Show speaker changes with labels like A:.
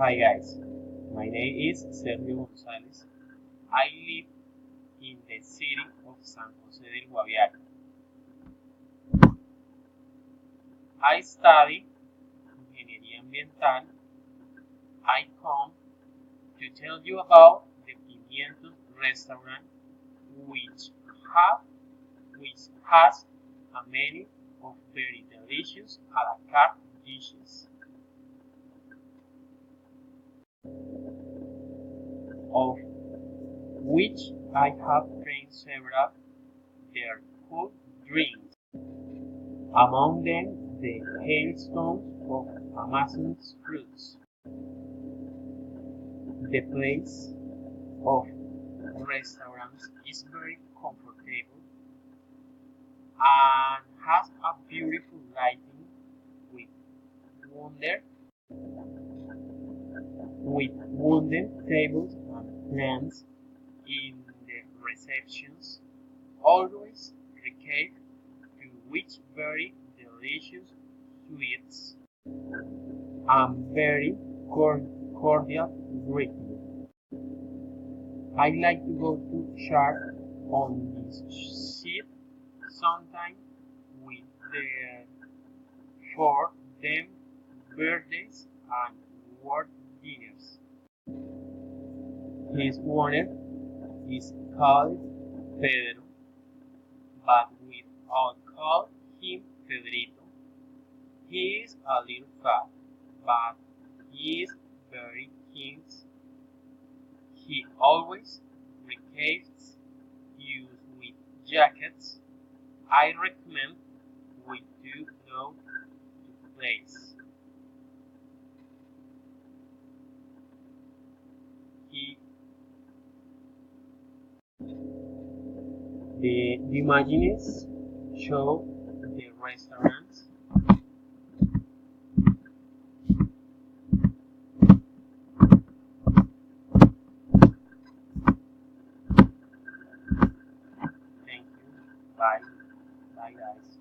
A: Hi guys, my name is Sergio Gonzalez. I live in the city of San Jose del Guaviare. I study Ingeniería Ambiental. I come to tell you about the Pimientos restaurant which has a menu of very delicious a la carte dishes. Of which I have tried several. Their cool drinks, among them the hailstones of Amazon's fruits. The place of restaurants is very comfortable and has a beautiful lighting with wonder with wooden tables and plants in the receptions, always receive to which very delicious sweets and very cordial greeting. I like to go to church on this seat sometime with the for them birthdays and work dinners. His owner is called Pedro, but we all call him Pedrito. He is a little fat, but he is very keen. He always receives you with jackets. I recommend we do know the place. He, the images show the restaurants. Thank you. Bye. Bye guys.